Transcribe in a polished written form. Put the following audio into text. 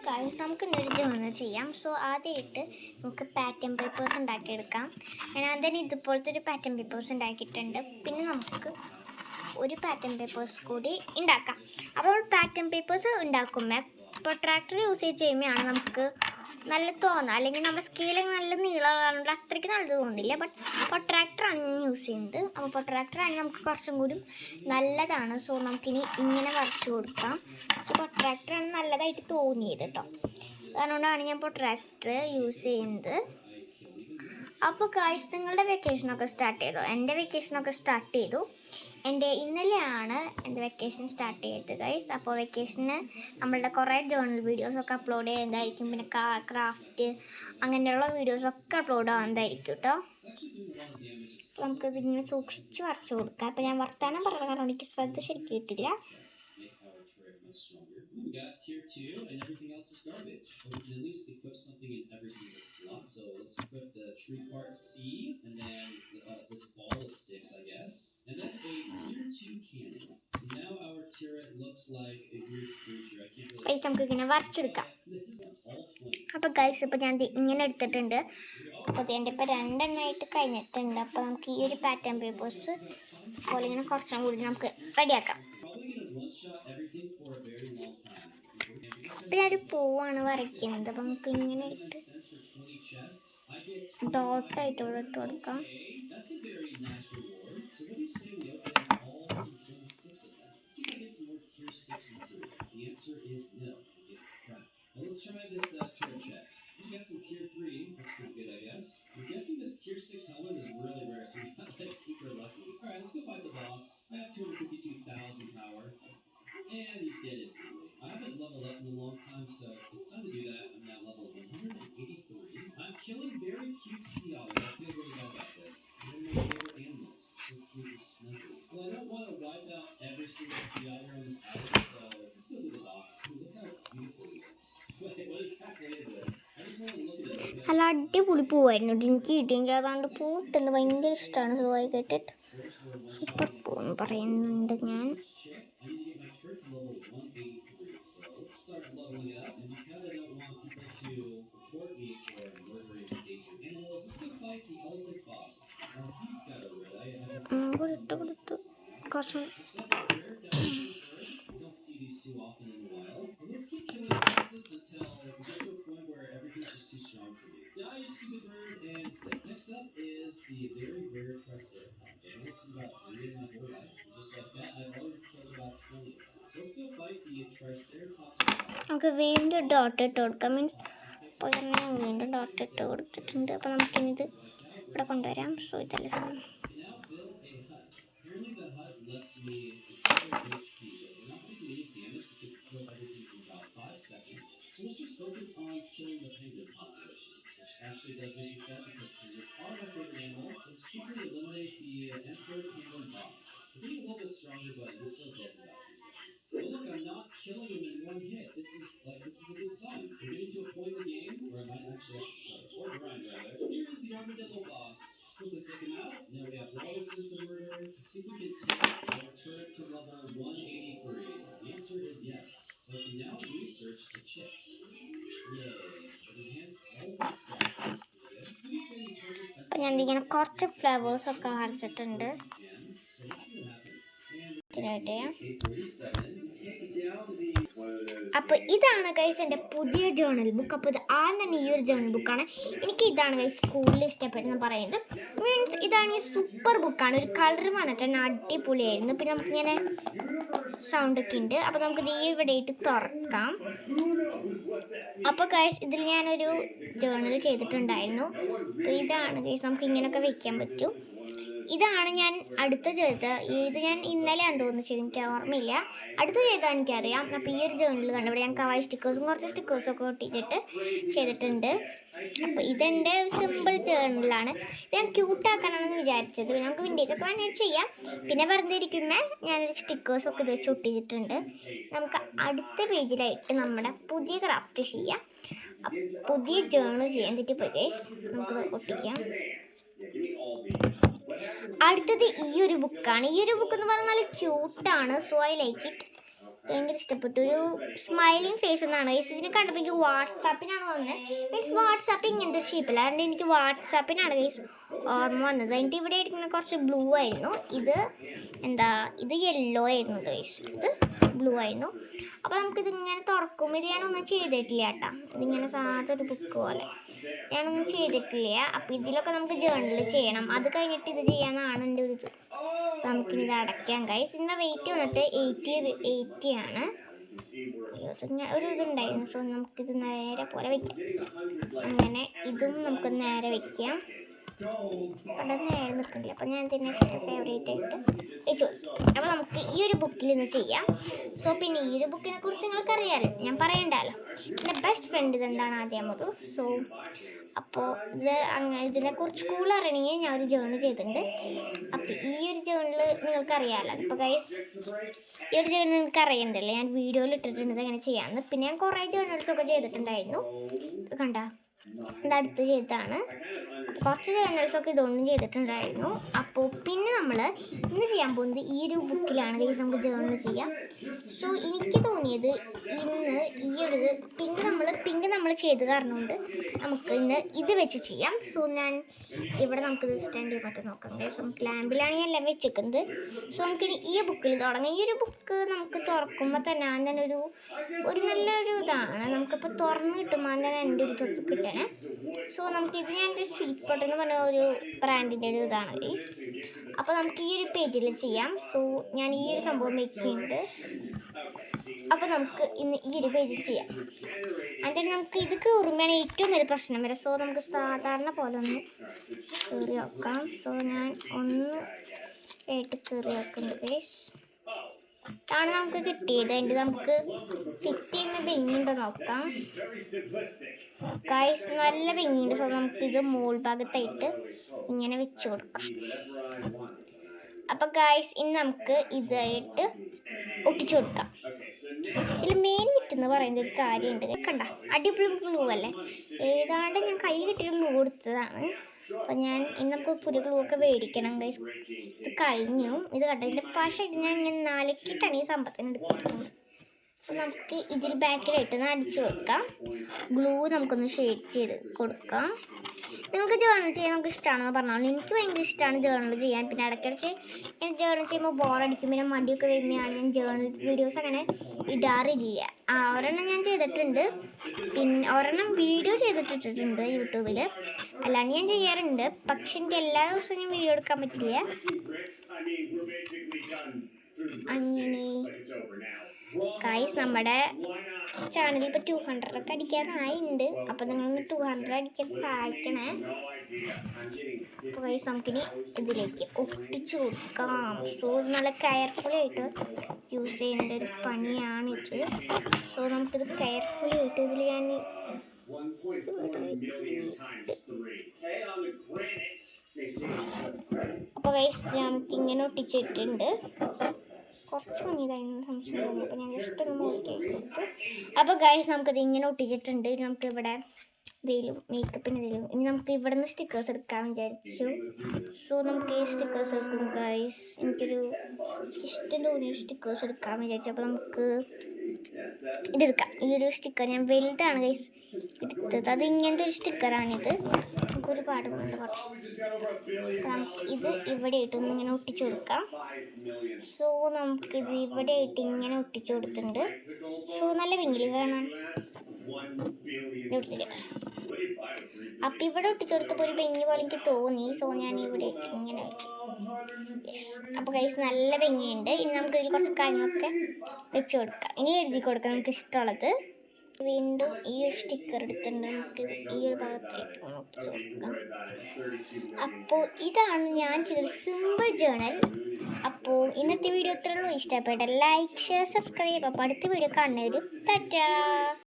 Guys നമുക്ക് ഇന്നൊരു journal ചെയ്യാം. സോ ആദ്യമായിട്ട് നമുക്ക് പാറ്റേൺ പേപ്പേഴ്സ് ഉണ്ടാക്കിയെടുക്കാം. ഞാൻ ആദ്യം ഇതുപോലത്തെ ഒരു പാറ്റേൺ പേപ്പേഴ്സ് ഉണ്ടാക്കിയിട്ടുണ്ട്. പിന്നെ നമുക്ക് ഒരു പാറ്റേൺ പേപ്പേഴ്സ് കൂടി ഉണ്ടാക്കാം. അപ്പോൾ പാറ്റേൺ പേപ്പേഴ്സ് ഉണ്ടാക്കുമ്പോൾ പ്രൊട്രാക്ടർ യൂസ് ചെയ്യുമ്പോഴാണ് നമുക്ക് നല്ല തോന്നുക. അല്ലെങ്കിൽ നമ്മുടെ സ്കെയിലിങ് നല്ല നീളമുള്ള അത്രയ്ക്ക് നല്ലത് തോന്നില്ല. ബട്ട് പ്രൊട്രാക്ടറാണ് ഞാൻ യൂസ് ചെയ്യുന്നത്. അപ്പോൾ പ്രൊട്രാക്ടറാണെങ്കിൽ നമുക്ക് കുറച്ചും കൂടി നല്ലതാണ്. സോ നമുക്കിനി ഇങ്ങനെ വരച്ചു കൊടുക്കാം. പ്രൊട്രാക്ടറാണ് നല്ലതായിട്ട് തോന്നിയത് കേട്ടോ. അതുകൊണ്ടാണ് ഞാൻ പ്രൊട്രാക്ടർ യൂസ് ചെയ്യുന്നത്. അപ്പോൾ ഗൈസ് നിങ്ങളുടെ വെക്കേഷനൊക്കെ സ്റ്റാർട്ട് ചെയ്തു? എൻ്റെ വെക്കേഷനൊക്കെ സ്റ്റാർട്ട് ചെയ്തു. ഇന്നലെയാണ് എൻ്റെ വെക്കേഷൻ സ്റ്റാർട്ട് ചെയ്തത് ഗൈസ്. അപ്പോൾ വെക്കേഷന് നമ്മളുടെ കുറേ ജേർണൽ വീഡിയോസൊക്കെ അപ്ലോഡ് ചെയ്യുന്നതായിരിക്കും. പിന്നെ ക്രാഫ്റ്റ് അങ്ങനെയുള്ള വീഡിയോസൊക്കെ അപ്ലോഡ് ആവുന്നതായിരിക്കും കേട്ടോ. അപ്പോൾ നമുക്കിതിങ്ങനെ സൂക്ഷിച്ച് വരച്ചു കൊടുക്കാം. അപ്പോൾ ഞാൻ വർത്താനം പറഞ്ഞ കാരണം എനിക്ക് ശ്രദ്ധ ശരിക്കും കിട്ടില്ല. We got tier 2 and everything else is garbage. But we can at least equip something in every single slot. So let's equip the tree part C and then this ball of sticks, I guess. And then a tier 2 cannon. So now our turret looks like a weird creature. I can't really... നമുക്ക് ഇങ്ങനെ വരച്ചെടുക്കാം. അപ്പോൾ guys ഇപ്പോൾ ഞാൻ ഇങ്ങനെ എടുത്തിട്ടുണ്ട്. അപ്പോൾ എൻ്റെ ഇപ്പോൾ 2 എണ്ണമായിട്ട് കഴിഞ്ഞിട്ടുണ്ട്. അപ്പോൾ നമുക്ക് ഈ ഒരു പാറ്റേൺ പേപ്പേഴ്സ് പോലെ ഇങ്ങനെ കുറച്ചും കൂടി നമുക്ക് റെഡിയാക്കാം. അപ്പോൾ ഞാനൊരു പൂവാണ് വരയ്ക്കുന്നത്. അപ്പം നമുക്ക് ഇങ്ങനെ ഇട്ട് ഡോട്ടായിട്ട് ഇവിടെ ഇട്ട് കൊടുക്കാം. Let's try this turret chest. We got some tier 3. That's pretty good, I guess. I'm guessing this tier 6 helmet is really rare, so we got like super lucky. Alright, let's go fight the boss. I have 252,000 power. And he's dead instantly. I haven't leveled up in a long time, so it's time to do that. I'm now level 183. I'm killing very cute sea otters. I feel really bad about this. They're my favorite animals. So cute and snuggly. Well, I don't want to wipe out every single sea otter on this island, so let's go do the boss. Ooh, look how beautiful he is. Wait, what exactly is this? I just want to look at it. നല്ല അടിപൊളി പൂവായിരുന്നു. എനിക്ക് കിട്ടിയെങ്കിൽ അതാണ്ട് പൂട്ടെന്ന് ഭയങ്കര ഇഷ്ടമാണ്. സുഖമായി കേട്ടിട്ട് super പൂവെന്ന് പറയുന്നുണ്ട് ഞാൻ. Start leveling up, and because I don't want people to report me for murdering endangered animals, let's go fight the elephant boss. He's got a red eye. We don't see these too often in the wild. But let's keep killing bosses until we get to a point where everything's just too strong for me. Now you stupid bird and stick. Next up is the very rare Triceratops. I've only seen about 3 in my whole life. Just like that, I've already killed about 20 of them. So let's go fight the Triceratops. നമുക്ക് വീണ്ടും dot ഇട്ട് കൊടുക്കാം. Means അപ്പോൾ ഞാൻ വീണ്ടും dot ഇട്ട് കൊടുത്തിട്ടുണ്ട്. അപ്പോൾ നമുക്കിത് ഇവിടെ കൊണ്ടുവരാം. സോ ഇതല്ല സാധനം. Lets me recover HP, but we're not taking any damage because we killed everything in about 5 seconds. So let's just focus on killing the penguin population, which actually does make me sad because penguins are my favorite animal. So let's quickly eliminate the emperor penguin boss. We're getting a little bit stronger, but he's still dead in about 2 seconds. But look, I'm not killing him in one hit. This is a good sign. We're getting to a point in the game where I might actually have to play, or grind rather. Here is the armadillo boss. Quickly take him out. Now we have Walruses to murder. Let's see if we can take our turret to level 183. The answer is yes. So I can now research the chip. Yay. It enhanced all of my stats. Who do you say you purchased that? അപ്പോൾ ഞാൻ ഇങ്ങനെ കുറച്ച് ഫ്ലവേഴ്സൊക്കെ വരച്ചിട്ടുണ്ട്. അപ്പോൾ ഇതാണ് guys എൻ്റെ പുതിയ journal book. അപ്പോൾ ഇത് ആദ്യം തന്നെ ഈ ഒരു ജേർണൽ ബുക്കാണ്. എനിക്ക് ഇതാണ് ഗൈസ് കൂടുതൽ ഇഷ്ടപ്പെട്ടെന്ന് പറയുന്നത്. മീൻസ് ഇതാണെങ്കിൽ സൂപ്പർ ബുക്കാണ്. ഒരു കളർ വന്നിട്ട് അടിപൊളിയായിരുന്നു. പിന്നെ നമുക്കിങ്ങനെ സൗണ്ടൊക്കെ ഉണ്ട്. അപ്പോൾ നമുക്കിത് ഈ ഇവിടെയിട്ട് തുറക്കാം. അപ്പോൾ ഗൈസ് ഇതിൽ ഞാനൊരു ജേർണൽ ചെയ്തിട്ടുണ്ടായിരുന്നു. അപ്പോൾ ഇതാണ് ഗൈസ് നമുക്ക് ഇങ്ങനെയൊക്കെ വെക്കാൻ പറ്റും. ഇതാണ് ഞാൻ അടുത്ത് ചെയ്തത്. ഇത് ഞാൻ ഇന്നലെയാണ് തോന്നുന്നു ചെയ്ത്, എനിക്ക് ഓർമ്മയില്ല. അടുത്ത് ചെയ്താൽ എനിക്കറിയാം. അപ്പോൾ ഈ ഒരു ജേർണൽ കണ്ടവിടെ ഞാൻ കവായി സ്റ്റിക്കേഴ്സും കുറച്ച് സ്റ്റിക്കേഴ്സൊക്കെ ഒട്ടിച്ചിട്ട് ചെയ്തിട്ടുണ്ട്. അപ്പോൾ ഇതെൻ്റെ സിമ്പിൾ ജേർണലാണ്. ഇത് ഞാൻ ക്യൂട്ടാക്കാനാണെന്ന് വിചാരിച്ചത്. നമുക്ക് വിൻഡേജൊക്കെ വേണമെങ്കിൽ ചെയ്യാം. പിന്നെ വെറുതെ ഇരിക്കുമ്പോൾ ഞാനൊരു സ്റ്റിക്കേഴ്സൊക്കെ ഇത് വെച്ച് ഒട്ടിച്ചിട്ടുണ്ട്. നമുക്ക് അടുത്ത പേജിലായിട്ട് നമ്മുടെ പുതിയ ക്രാഫ്റ്റ് ചെയ്യാം. പുതിയ ജേർണൽ ചെയ്യാൻ തെറ്റിപ്പോയി ഗൈസ്. നമുക്ക് ഒട്ടിക്കാം. അടുത്തത് ഈ ഒരു ബുക്കാണ്. ഈ ഒരു ബുക്ക് എന്ന് പറഞ്ഞാൽ ക്യൂട്ടാണ്. So I like it. ഭയങ്കര ഇഷ്ടപ്പെട്ടു. ഒരു സ്മൈലിംഗ് ഫേസ് എന്നാണ് ഗൈസ്. ഇതിനെ കണ്ടപ്പോൾ എനിക്ക് വാട്സാപ്പിനാണ് വന്നത്. മീൻസ് വാട്സാപ്പ് ഇങ്ങനത്തെ ഒരു ഷേപ്പില്ല, അതുകൊണ്ട് എനിക്ക് വാട്സാപ്പിനാണ് ഗൈസ് ഓർമ്മ വന്നത്. എന്നിട്ട് ഇവിടെ ഇരിക്കുന്ന കുറച്ച് ബ്ലൂ ആയിരുന്നു, ഇത് യെല്ലോ ആയിരുന്നു ഗൈസ്, ഇത് ബ്ലൂ ആയിരുന്നു. അപ്പോൾ നമുക്കിതിങ്ങനെ തുറക്കും. ഇത് ഞാനൊന്നും ചെയ്തിട്ടില്ല കേട്ടോ, ഇതിങ്ങനെ സാധാ ഒരു ബുക്ക് പോലെ ഞാനൊന്നും ചെയ്തിട്ടില്ല. അപ്പം ഇതിലൊക്കെ നമുക്ക് ജേർണൽ ചെയ്യണം, അത് കഴിഞ്ഞിട്ട് ഇത് ചെയ്യാമെന്നാണ് എൻ്റെ ഒരു ഇത്. നമുക്കിനി ഇത് അടയ്ക്കാം ഗൈസ്. ഇതിൻ്റെ റേറ്റ് വന്നിട്ട് 80 ആണ്. ഒരു ഇതുണ്ടായിരുന്നു, സോ നമുക്കിത് നേരെ പോലെ വയ്ക്കാം. അങ്ങനെ ഇതും നമുക്ക് നേരെ വയ്ക്കാം. വളരെ നേരെ നിൽക്കണ്ടില്ല, അപ്പം ഞാൻ ഇതിനെ ഫേവറേറ്റ് ആയിട്ട് വെച്ചു കൊടുത്തു. അപ്പോൾ നമുക്ക് ഈ ഒരു ബുക്കിൽ നിന്ന് ചെയ്യാം. സോ പിന്നെ ഈ ഒരു ബുക്കിനെ കുറിച്ച് നിങ്ങൾക്ക് അറിയാമല്ലോ, ഞാൻ പറയണ്ടല്ലോ. എൻ്റെ ബെസ്റ്റ് ഫ്രണ്ട് ഇതെന്താണ് ആദ്യമത്. സോ അപ്പോൾ ഇതിനെക്കുറിച്ച് കൂടുതൽ അറിയണമെങ്കിൽ ഞാൻ ഒരു ജേർണൽ ചെയ്തിട്ടുണ്ട്. അപ്പോൾ ഈ ഒരു ജേർണൽ നിങ്ങൾക്കറിയാമല്ലോ. ഇപ്പോൾ ഗൈസ് ഈ ഒരു ജേർണൽ നിങ്ങൾക്ക് അറിയണ്ടല്ലോ, ഞാൻ വീഡിയോയിൽ ഇട്ടിട്ടുണ്ട് എങ്ങനെ ചെയ്യാമെന്ന്. പിന്നെ ഞാൻ കുറേ ജേർണൽസൊക്കെ ചെയ്തിട്ടുണ്ടായിരുന്നു, കണ്ട എൻ്റെ അടുത്ത് ചെയ്തതാണ്. കുറച്ച് ജേർണൽസൊക്കെ ഇതൊന്നും ചെയ്തിട്ടുണ്ടായിരുന്നു. അപ്പോൾ പിന്നെ നമ്മൾ ഇന്ന് ചെയ്യാൻ പോകുന്നത് ഈ ഒരു ബുക്കിലാണ് ഗൈസ് നമുക്ക് ജേർണൽ ചെയ്യാം. സോ എനിക്ക് തോന്നിയത് ഇന്ന് ഈ ഒരു പിങ്ക് നമ്മൾ ചെയ്ത് കാരണമുണ്ട് നമുക്ക് ഇന്ന് ഇത് വെച്ച് ചെയ്യാം. സോ ഞാൻ ഇവിടെ നമുക്കിത് സ്റ്റാൻഡ് ചെയ്യാൻ പറ്റും നോക്കാം ഗൈസ്. നമുക്ക് ലാമ്പിലാണ് ഞാൻ എല്ലാം വെച്ചിരിക്കുന്നത്. സോ നമുക്കിനി ഈ ബുക്കിൽ തുടങ്ങാം. ഈ ഒരു ബുക്ക് നമുക്ക് തുറക്കുമ്പോൾ തന്നെ അതിന് ഒരു നല്ലൊരു ഇതാണ്. നമുക്കിപ്പോൾ തുറന്ന് കിട്ടുമ്പോൾ തന്നെ എൻ്റെ ഒരു തൊട്ട് കിട്ടണേ. സോ നമുക്കിത് ഞാൻ സിൽപ്പോട്ട് എന്ന് പറഞ്ഞ ഒരു ബ്രാൻഡിൻ്റെ ഒരു ഇതാണ് ഗൈസ്. അപ്പോൾ നമുക്ക് ഈ ഒരു പേജിൽ ചെയ്യാം. സോ ഞാൻ ഈ ഒരു സംഭവം വെക്കുന്നുണ്ട്. അപ്പോൾ നമുക്ക് ഇന്ന് ഈ ഒരു പേജിൽ ചെയ്യാം. എന്നിട്ട് നമുക്ക് ഇത് കയറുമ്പോഴാണ് ഏറ്റവും വലിയ പ്രശ്നം വരെ. സോ നമുക്ക് സാധാരണ പോലെ ഒന്ന് കയറി വെക്കാം. സോ ഞാൻ ഒന്ന് കയറി വെക്കുന്നുണ്ട് ഗൈസ്. ഇതാണ് നമുക്ക് കിട്ടിയത്. അതിൻ്റെ നമുക്ക് ഫിറ്റ് ചെയ്യുന്ന ഭംഗിയുണ്ടോ നോക്കാം ഗൈസ്. നല്ല ഭംഗിയുണ്ട്. സോ നമുക്കിത് മോൾ ഭാഗത്തായിട്ട് ഇങ്ങനെ വെച്ച് കൊടുക്കാം. അപ്പോൾ ഗൈസ് ഇനി നമുക്ക് ഇതായിട്ട് ഒട്ടിച്ചു കൊടുക്കാം. ഇതിൽ മെയിൻ വിറ്റെന്ന് പറയുന്ന ഒരു കാര്യമുണ്ട്, കണ്ട അടിപൊളി ഗ്ലൂ അല്ലേ. ഏതാണ്ട് ഞാൻ കൈ കിട്ടിയ ഗ്ലൂ കൊടുത്തതാണ്. അപ്പം ഇന്ന് നമുക്ക് പുതിയ ഗ്ലൂ ഒക്കെ മേടിക്കണം ഗൈസ്. ഇത് കഴിഞ്ഞു. ഇത് കണ്ട ഇതിൻ്റെ പശ ഞാൻ ഇങ്ങനെ നാലക്കിയിട്ടാണ് ഈ സമ്പത്തിന് എടുക്കുന്നത്. അപ്പം നമുക്ക് ഇതിൽ ബാക്കിലായിട്ട് അടിച്ചു കൊടുക്കാം. ഗ്ലൂ നമുക്കൊന്ന് ഷെയ്ഡ് ചെയ്ത് കൊടുക്കാം. നിങ്ങൾക്ക് ജേർണൽ ചെയ്യാൻ നമുക്ക് ഇഷ്ടമാണെന്ന് പറഞ്ഞാൽ എനിക്ക് ഭയങ്കര ഇഷ്ടമാണ് ജേർണൽ ചെയ്യാൻ. പിന്നെ ഇടയ്ക്കിടയ്ക്ക് ഞാൻ ജേർണൽ ചെയ്യുമ്പോൾ ബോറടിക്കും, പിന്നെ മടിയൊക്കെ വരുന്നതാണ്. ഞാൻ ജേർണൽ വീഡിയോസ് അങ്ങനെ ഇടാറില്ല. ഒരെണ്ണം ഞാൻ ചെയ്തിട്ടുണ്ട്, പിന്നെ ഒരെണ്ണം വീഡിയോ ചെയ്തിട്ടിട്ടുണ്ട് യൂട്യൂബിൽ. അല്ലാണ്ട് ഞാൻ ചെയ്യാറുണ്ട്, പക്ഷെ എനിക്ക് എല്ലാ ദിവസവും ഞാൻ വീഡിയോ എടുക്കാൻ പറ്റില്ല. അങ്ങനെ ഗൈസ് നമ്മുടെ ചാനലിൽ ഇപ്പോൾ 200 ഒക്കെ അടിക്കാനായിട്ടുണ്ട്. അപ്പോൾ നിങ്ങളൊന്ന് 200 അടിക്കാൻ സഹായിക്കണേ. അപ്പോൾ ഗൈസ് നമുക്കിനി ഇതിലേക്ക് ഒട്ടിച്ചു കൊടുക്കാം. സോ നല്ല കെയർഫുള്ളായിട്ട് യൂസ് ചെയ്യേണ്ട ഒരു പണിയാണിത്. സോ നമുക്കിത് കെയർഫുള്ളായിട്ട് ഇതിൽ ഞാൻ അപ്പോൾ ഗൈസ് നമുക്കിങ്ങനെ ഒട്ടിച്ചിട്ടുണ്ട്. കുറച്ച് ഭംഗിയതായിരുന്നു സംശയം തോന്നി, അപ്പോൾ ഞാൻ ജസ്റ്റ് ഒന്ന് നോക്കിയിട്ട്. അപ്പോൾ ഗൈസ് നമുക്കത് ഇങ്ങനെ ഒട്ടിച്ചിട്ടുണ്ട്. നമുക്ക് ഇവിടെ എന്തെങ്കിലും മേക്കപ്പിന് എന്തെങ്കിലും ഇനി നമുക്ക് ഇവിടെ നിന്ന് സ്റ്റിക്കേഴ്സ് എടുക്കാൻ വിചാരിച്ചു. സോ നമുക്ക് ഈ സ്റ്റിക്കേഴ്സ് എടുക്കും ഗൈസ്. എനിക്കൊരു ഇഷ്ടം തോന്നിയ സ്റ്റിക്കേഴ്സ് എടുക്കാൻ വിചാരിച്ചു. അപ്പോൾ നമുക്ക് ഇതെടുക്കാം. ഈ ഒരു സ്റ്റിക്കർ ഞാൻ വലുതാണ് ഗൈസ് എടുത്തത്. അത് ഇങ്ങനത്തെ ഒരു സ്റ്റിക്കറാണിത്. നമുക്ക് ഒരുപാട് കൊണ്ട് പോട്ടെ. ഇത് ഇവിടെ ആയിട്ട് ഇങ്ങനെ ഒട്ടിച്ചു കൊടുക്കാം. സോ നമുക്കിത് ഇവിടെ ആയിട്ട് ഇങ്ങനെ ഒട്ടിച്ചു കൊടുത്തിട്ടുണ്ട്. സോ നല്ല ഭംഗിയിൽ കാണാൻ അപ്പം ഇവിടെ ഒട്ടിച്ചു കൊടുത്തപ്പോൾ ഒരു ഭംഗി പോലെ എനിക്ക് തോന്നി. സോ ഞാൻ ഇവിടെ ഇട്ട് ഇങ്ങനെ വെച്ചു. അപ്പോൾ ഗൈസ് നല്ല ഭംഗിയുണ്ട്. ഇനി നമുക്ക് ഇതിൽ കുറച്ച് കാര്യങ്ങളൊക്കെ വെച്ച് കൊടുക്കാം. ഇനി എഴുതി കൊടുക്കാം നമുക്ക് ഇഷ്ടമുള്ളത്. വീണ്ടും ഈ ഒരു സ്റ്റിക്കർ എടുത്തിട്ടുണ്ട്. നമുക്ക് ഈ ഒരു ഭാഗത്തായിട്ട് ഒട്ടിച്ചു കൊടുക്കാം. അപ്പോൾ ഇതാണ് ഞാൻ ചെയ്തൊരു സിമ്പിൾ ജേർണൽ. അപ്പോൾ ഇന്നത്തെ വീഡിയോ ഇത്രയുള്ളൂ. ഇഷ്ടപ്പെട്ട ലൈക്ക്, ഷെയർ, സബ്സ്ക്രൈബ്. അപ്പോൾ അടുത്ത വീഡിയോ കാണുന്നവരും ടാറ്റാ.